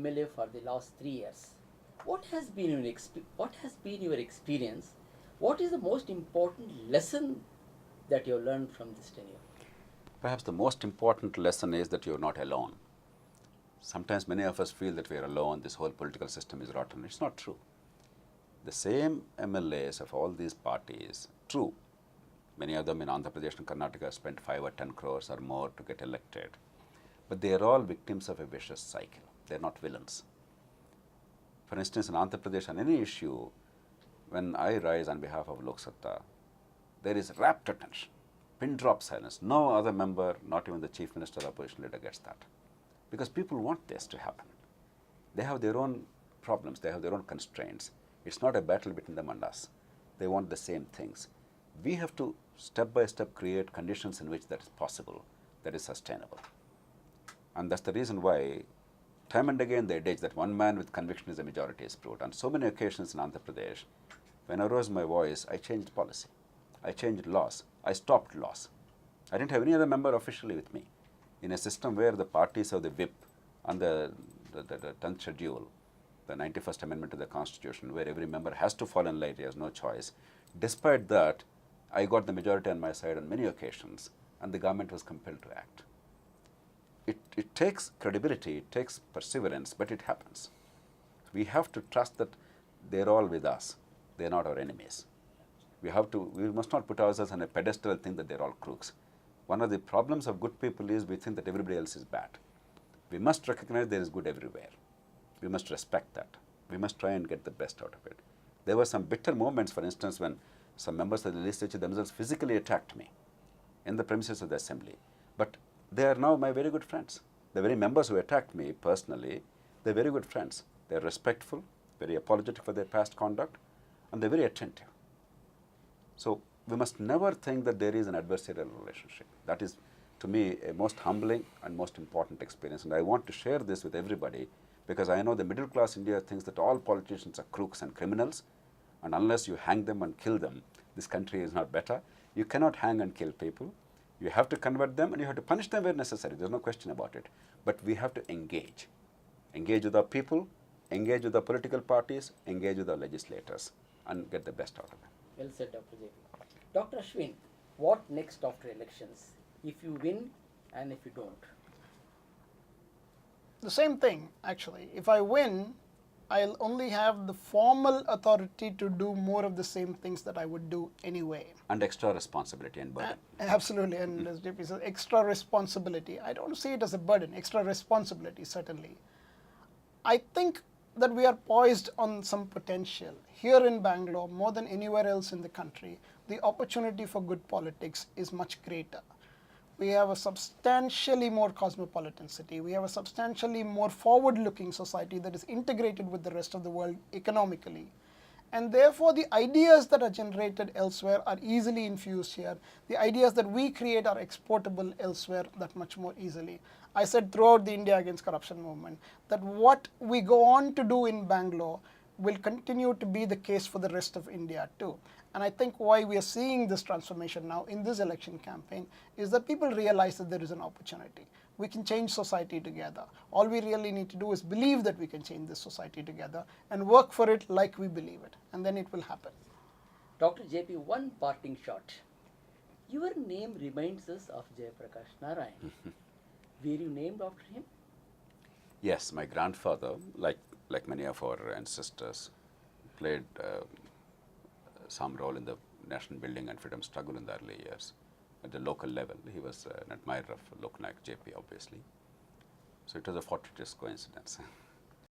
MLA for the last 3 years. What has been your experience? What is the most important lesson that you have learned from this tenure? Perhaps the most important lesson is that you're not alone. Sometimes many of us feel that we are alone, this whole political system is rotten. It's not true. The same MLAs of all these parties, true, many of them in Andhra Pradesh and Karnataka spent 5 or 10 crores or more to get elected. But they are all victims of a vicious cycle. They're not villains. For instance, in Andhra Pradesh, on any issue, when I rise on behalf of Lok Satta, there is rapt attention, pin drop silence. No other member, not even the chief minister or opposition leader gets that. Because people want this to happen. They have their own problems, they have their own constraints. It's not a battle between them and us. They want the same things. We have to step by step create conditions in which that is possible, that is sustainable. And that's the reason why time and again they adage that one man with conviction is a majority is proved. On so many occasions in Andhra Pradesh, when I rose my voice, I changed policy. I changed laws. I stopped laws. I didn't have any other member officially with me. In a system where the parties have the whip and the 10th schedule, the 91st Amendment to the Constitution, where every member has to fall in line, he has no choice. Despite that, I got the majority on my side on many occasions, and the government was compelled to act. It takes credibility, it takes perseverance, but it happens. We have to trust that they're all with us. They're not our enemies. We must not put ourselves on a pedestal and think that they're all crooks. One of the problems of good people is we think that everybody else is bad. We must recognize there is good everywhere. We must respect that. We must try and get the best out of it. There were some bitter moments, for instance, when some members of the legislature themselves physically attacked me in the premises of the assembly. But they are now my very good friends. The very members who attacked me personally, they're very good friends. They're respectful, very apologetic for their past conduct, and they're very attentive. So we must never think that there is an adversarial relationship. That is, to me, a most humbling and most important experience. And I want to share this with everybody because I know the middle class India thinks that all politicians are crooks and criminals, and unless you hang them and kill them, this country is not better. You cannot hang and kill people. You have to convert them and you have to punish them where necessary. There's no question about it. But we have to engage. Engage with our people, engage with the political parties, engage with our legislators, and get the best out of them. Well said, Dr. JP. Dr. Ashwin, what next after elections? If you win and if you don't? The same thing, actually. If I win, I'll only have the formal authority to do more of the same things that I would do anyway. And extra responsibility and burden. Absolutely, and as JP says, extra responsibility. I don't see it as a burden, extra responsibility, certainly. I think that we are poised on some potential. Here in Bangalore, more than anywhere else in the country, the opportunity for good politics is much greater. We have a substantially more cosmopolitan city. We have a substantially more forward-looking society that is integrated with the rest of the world economically. And therefore, the ideas that are generated elsewhere are easily infused here. The ideas that we create are exportable elsewhere that much more easily. I said throughout the India Against Corruption movement that what we go on to do in Bangalore will continue to be the case for the rest of India too. And I think why we are seeing this transformation now in this election campaign is that people realize that there is an opportunity. We can change society together. All we really need to do is believe that we can change this society together and work for it like we believe it, and then it will happen. Dr. JP, one parting shot. Your name reminds us of Jayaprakash Narayan. Were you named after him? Yes, my grandfather, like many of our ancestors, played some role in the national building and freedom struggle in the early years. At the local level, he was an admirer of Loknayak JP, obviously. So it was a fortuitous coincidence.